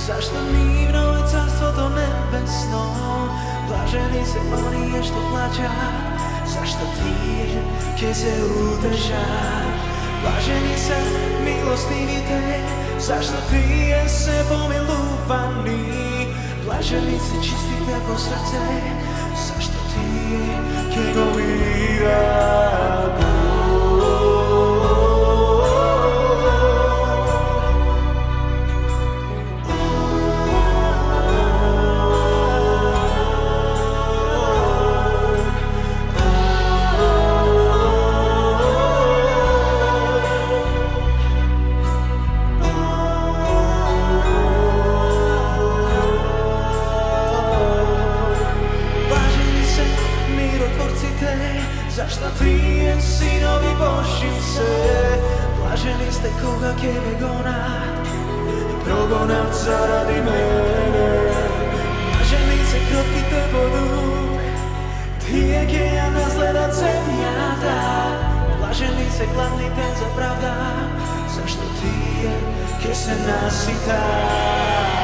Зашто нивно е царството небесно, блажени се оние што плачат, зашто тие ќе се утешат. Блажени се милостивите, зашто тие се помилувани. Блажени се чистите по срце, зашто тие ќе го видат. Зашто тие синови Божи се, блажени сте кога ќе ве гонат и прогонат заради мене. Блажени се кротките по дух, тие ќе ја наследат земјата. Блажени се гладните за правда, зашто тие ќе се наситат.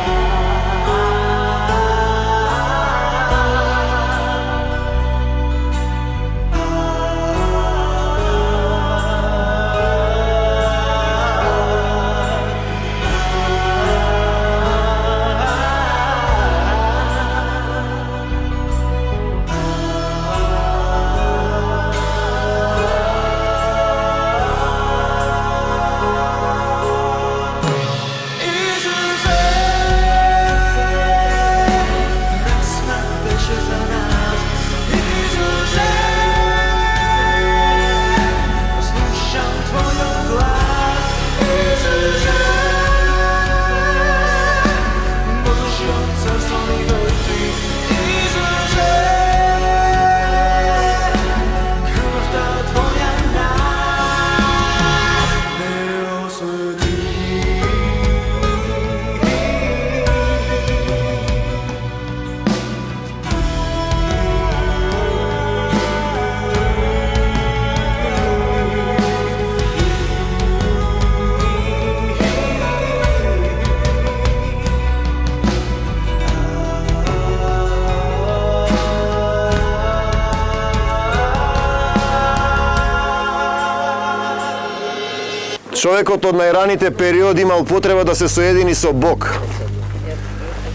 Човекот од најраните периоди имал потреба да се соедини со Бог.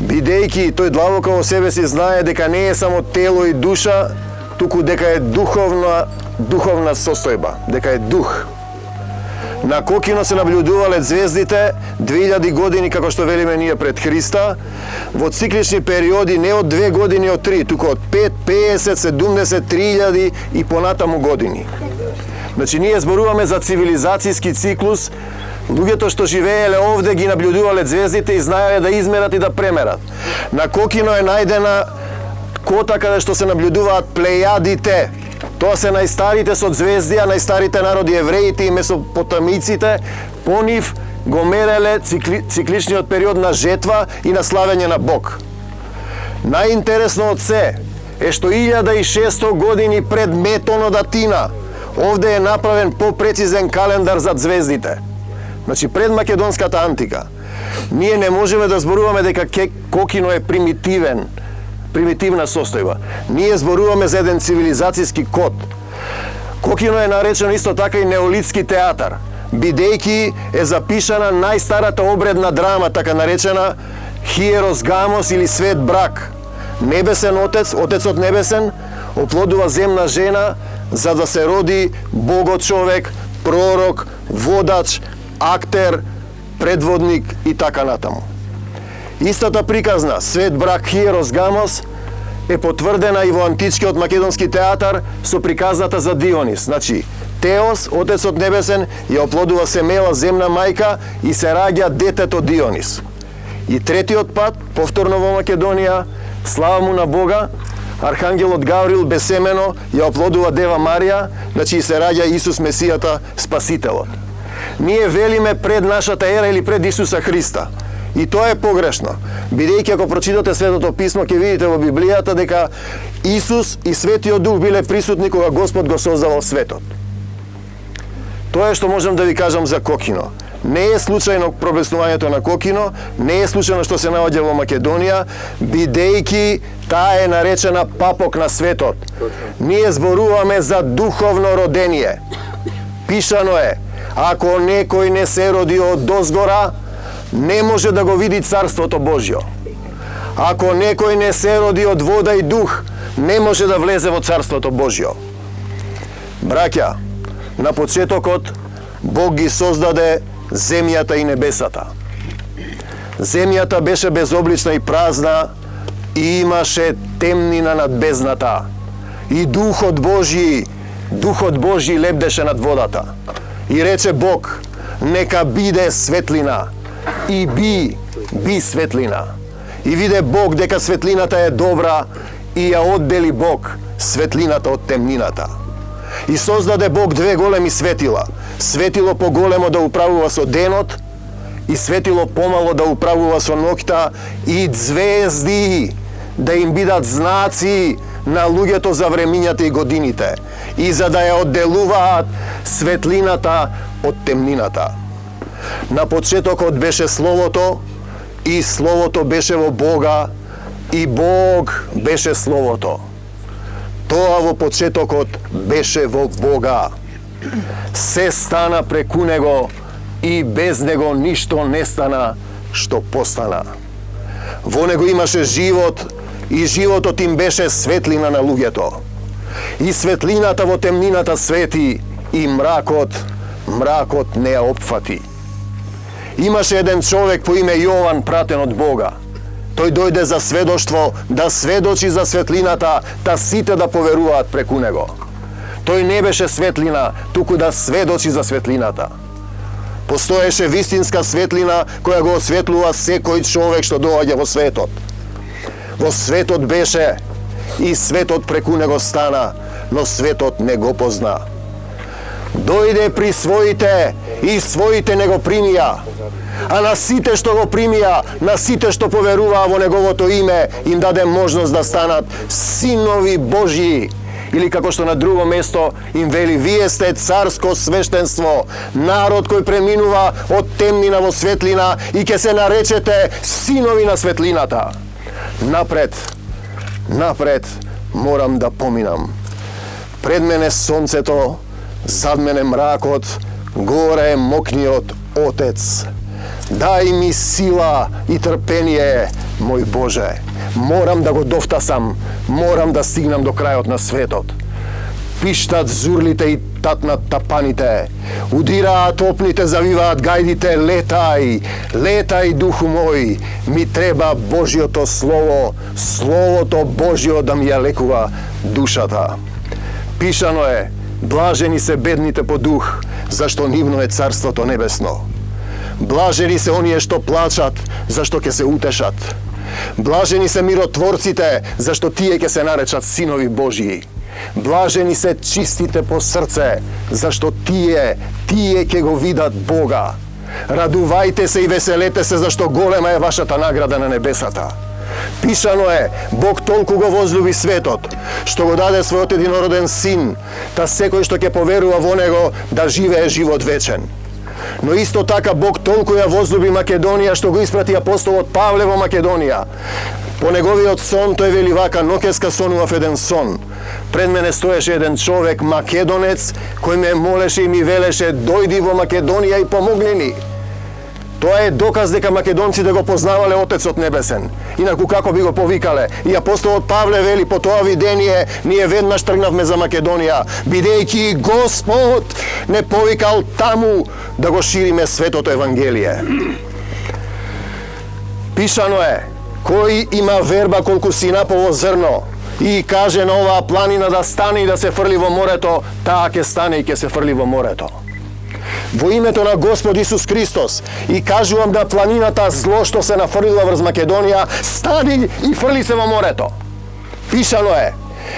Бидејќи тој длабоко во себе си знае дека не е само тело и душа, туку дека е духовна состојба, дека е дух. На Кокино се наблюдувале звездите 2000 години, како што велиме ние пред Христа, во циклични периоди не од 2 години, од 3, туку од 5, 50, 70, 3000 и понатаму години. Значи, ние зборуваме за цивилизацијски циклус. Луѓето што живееле овде ги наблюдувале звездите и знаеле да измерат и да премерат. На Кокино е најдена кота каде што се наблюдуваат плејадите. Тоа се најстарите созвездија, најстарите народи евреите и месопотамиците. По нив го мереле цикличниот период на жетва и на славење на Бог. Најинтересно од се е што 1600 години пред Метонодатина овде е направен попрецизен календар за звездите. Значи, пред македонската антика. Ние не можеме да зборуваме дека Кокино е примитивна состојба. Ние зборуваме за еден цивилизацијски код. Кокино е наречено исто така и неолитски театар, бидејќи е запишана најстарата обредна драма, така наречена Хиерос Гамос или Свет брак. Небесен отец, отецот небесен, оплодува земна жена за да се роди богот човек, пророк, водач, актер, предводник и така натаму. Истата приказна, Свет брак Хиерос Гамос, е потврдена и во античкиот македонски театар со приказната за Дионис. Значи, Теос, отецот небесен, ја оплодува Семела, земна мајка, и се раѓа детето Дионис. И третиот пат, повторно во Македонија, слава му на Бога, Архангелот Гаврил безсемено ја оплодува Дева Марија, значи и се раѓа Исус Месијата, Спасителот. Ние велиме пред нашата ера или пред Исуса Христа. И тоа е погрешно, бидејќи ако прочитате Светото писмо ќе видите во Библијата дека Исус и Светиот Дух биле присутни кога Господ го создавал светот. Тоа е што можам да ви кажам за Кокино. Не е случајно проблеснувањето на Кокино, не е случајно што се наоѓа во Македонија, бидејќи таа е наречена папок на светот. Ние зборуваме за духовно родение. Пишано е, ако некој не се роди од дозгора, не може да го види Царството Божјо. Ако некој не се роди од вода и дух, не може да влезе во Царството Божјо. Браќа, на почетокот Бог ги создаде земјата и небесата. Земјата беше безоблична и празна и имаше темнина над бездната. И Духот Божји лебдеше над водата. И рече Бог, нека биде светлина. И би светлина. И виде Бог дека светлината е добра и ја оддели Бог светлината од темнината. И создаде Бог две големи светила. Светило поголемо да управува со денот и светило помало да управува со ноќта, и звезди да им бидат знаци на луѓето за времињата и годините, и за да ја одделуваат светлината од темнината. На почетокот беше Словото, и Словото беше во Бога, и Бог беше Словото. Тоа во почетокот беше во Бога. Се стана преку Него и без Него ништо не стана што постана. Во Него имаше живот и животот им беше светлина на луѓето. И светлината во темнината свети и мракот не ја опфати. Имаше еден човек по име Јован пратен од Бога. Тој дојде за сведоштво, да сведочи за светлината, та сите да поверуваат преку него. Тој не беше светлина, туку да сведочи за светлината. Постоеше вистинска светлина која го осветлува секој човек што доаѓа во светот. Во светот беше и светот преку него стана, но светот не го позна. Дојде при своите и своите не го примија. А на сите што го примија, на сите што поверуваа во неговото име, им даде можност да станат синови Божји. Или како што на друго место им вели, вие сте царско свештенство, народ кој преминува од темнина во светлина и ќе се наречете синови на светлината. Напред морам да поминам. Пред мене сонцето, зад мене мракот, горе е мокниот Отец. Дај ми сила и трпение, мој Боже. Морам да го довтасам, морам да стигнам до крајот на светот. Пиштат зурлите и татнат тапаните, удираат опните, завиваат гајдите, летај духу мој, ми треба Божјото Слово, Словото Божјо да ми ја лекува душата. Пишано е, блажени се бедните по дух, зашто нивно е Царството Небесно. Блажени се оние што плачат, зашто ќе се утешат. Блажени се миротворците, зашто тие ќе се наречат синови Божји. Блажени се чистите по срце, зашто тие ќе го видат Бога. Радувајте се и веселете се, зашто голема е вашата награда на небесата. Пишано е, Бог толку го возлюби светот, што го даде својот единороден син, та секој што ќе поверува во него да живее живот вечен. Но исто така Бог толку ја возлюби Македонија, што го испрати апостолот Павле во Македонија. По неговиот сон тој вели вака, ноќеска сонував еден сон. Пред мене стоеше еден човек, македонец, кој ме молеше и ми велеше, дојди во Македонија и помогни ни. Тоа е доказ дека македонците го познавале Отецот Небесен. Инаку како би го повикале? И апостолот Павле вели, по тоа видение ние веднаш тргнавме за Македонија, бидејќи Господ не повикал таму да го шириме светото Евангелие. Пишано е, кој има верба колку синапово зрно и каже на оваа планина да стане и да се фрли во морето, таа ќе стане и ќе се фрли во морето. Во името на Господ Исус Христос и кажувам да планината зло што се нафрлила врз Македонија, стани и фрли се во морето. Пишано е,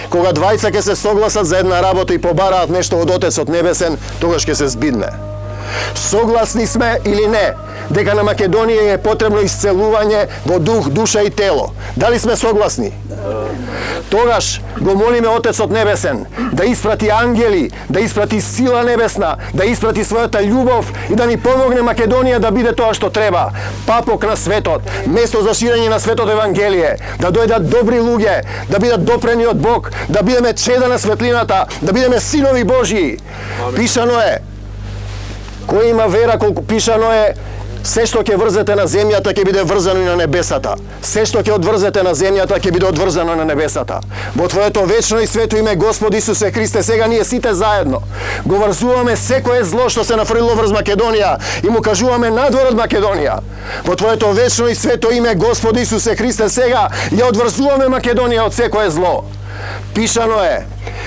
кога двајца ќе се согласат за една работа и побараат нешто од Отецот Небесен, тогаш ќе се збидне. Согласни сме или не дека на Македонија е потребно исцелување во дух, душа и тело. Дали сме согласни? Тогаш го молиме Отецот Небесен да испрати ангели, да испрати сила небесна, да испрати својата љубов и да ни помогне Македонија да биде тоа што треба. Папок на светот, место за ширење на светото Евангелие, да дојдат добри луѓе, да бидат допрени од Бог, да бидеме чеда на светлината, да бидеме синови Божји. Пишано е, кој има вера, колку пишано е, се што ќе врзете на земјата ќе биде врзано и на небесата. Се што ќе одврзете на земјата ќе биде одврзано на небесата. Во Твоето вечно и свето име Господ Исусе Христе, сега ние сите заедно го врзуваме секое зло што се нафрлило врз Македонија и му кажуваме надвор од Македонија. Во Твоето вечно и свето име Господ Исусе Христе, сега ја одврзуваме Македонија од секое зло. Пишано е,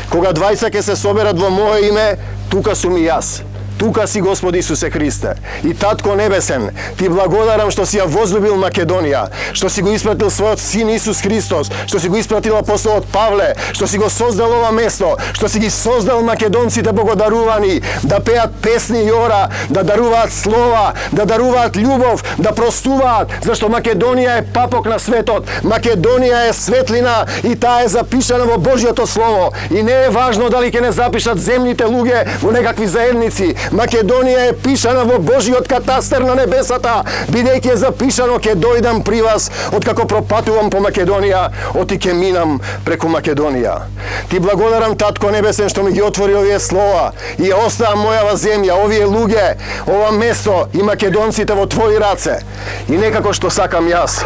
кога двајца ќе се соберат во Мое име, тука сум и јас. Тука си Господ Исусе Христе. И Татко Небесен, Ти благодарам што си ја возлюбил Македонија, што си го испратил својот Син Исус Христос, што си го испратил апостолот Павле, што си го создал ова место, што си ги создал македонците богодарувани, да пеат песни и ора, да даруваат слова, да даруваат љубов, да простуваат, зашто Македонија е папок на светот, Македонија е светлина и таа е запишана во Божјото Слово. И не е важно дали ќе не запишат земните луѓе во некакви заедници. Македонија е пишана во Божиот катастар на небесата, бидејќи е запишано ќе дојдам при вас, откако пропатувам по Македонија, оти ќе минам преку Македонија. Ти благодарам, Татко Небесен, што ми ги отвори овие слова и ја оставам мојава земја, овие луѓе, ова место и македонците во Твои раце. И некако што сакам јас,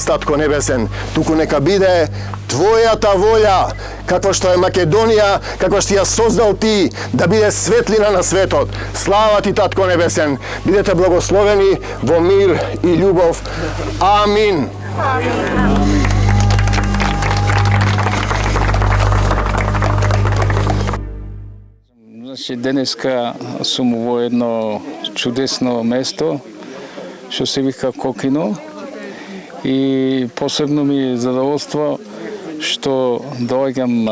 Татко Небесен, туку нека биде Твојата волја, како што е Македонија, како што ја создал Ти, да биде светлина на светот. Слава Ти, Татко Небесен, бидете благословени во мир и љубов. Амин. Значи, денеска сум во едно чудесно место, што се вика Кокино, и посебно ми е задоволство што доаѓам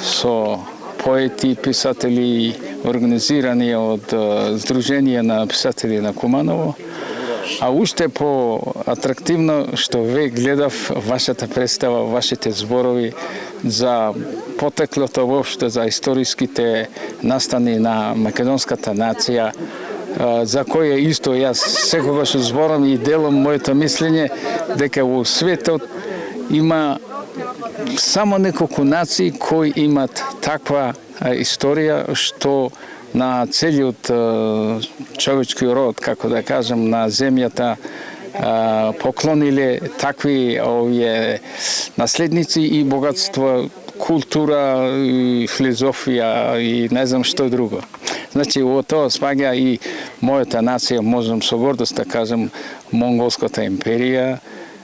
со поети, писатели, организирани од Сдружение на писатели на Куманово, а уште по атрактивно што ве гледав вашата представа, вашите зборови за потеклото воопшто, за историските настани на македонската нација, за која исто јас секогаш зборам и делам моето мислење дека во светот има само неколку нации кои имат таква историја што на целиот човечки род, како да кажам, на земјата поклониле такви овие наследници и богатство, култура, и филозофија и не знам што друго. Значи, во тоа спаѓа и мојата нација, можам со гордост да кажам, Монголската империја,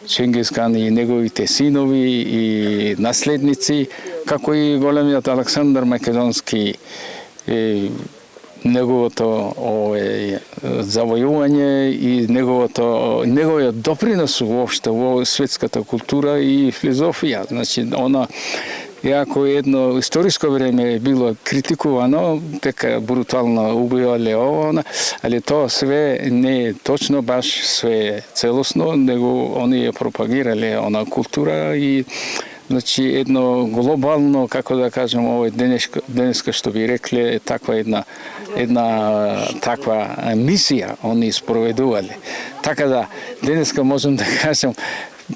Чингис Кан и неговите синови и наследници, како и големиот Александар Македонски, неговото завојување и неговиот допринос воопшто во светската култура и филозофија. Значи, она, иако едно историско време било критикувано, дека брутално убивале ова, али тоа све не е точно баш све целосно, него они ја пропагирале она култура и значи едно глобално, како да кажем, овој денеска што би рекле, таква една таква мисија они спроведувале. Така да денеска можам да кажам,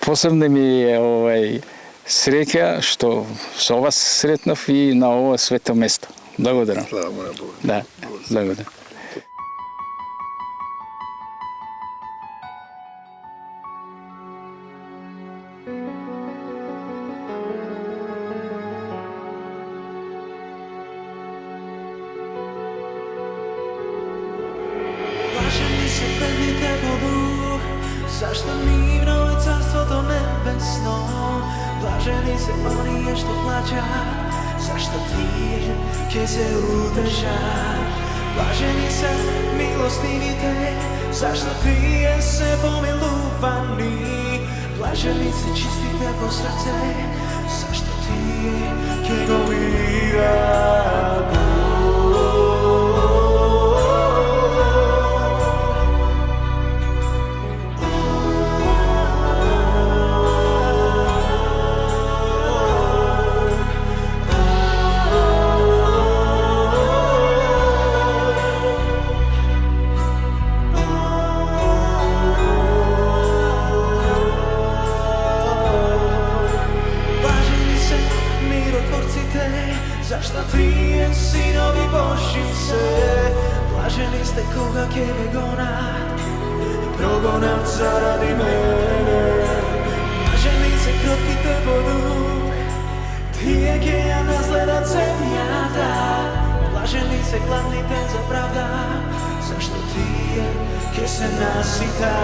посебно ми е среќа што со вас сретнав и на ова свето место. Благодарам. Слава на Богу. Да, благодарам. Блажени се бедните по дух, зашто нивно е царството небесно. Блажени се оние што плачат, зашто тие ќе се утешат. Блажени се милостивите, зашто тие се помилувани. Блажени се чистите по срце, зашто тие ќе го видат Бог. zašto trije sinovi Božji se. Blaženi ste koga keve gonat i progonat zaradi mene. Blaženi se krotki te bodu, tije keja nasledat zemljata. Blaženi se gladni ten za pravda, zašto tije ke se nasita.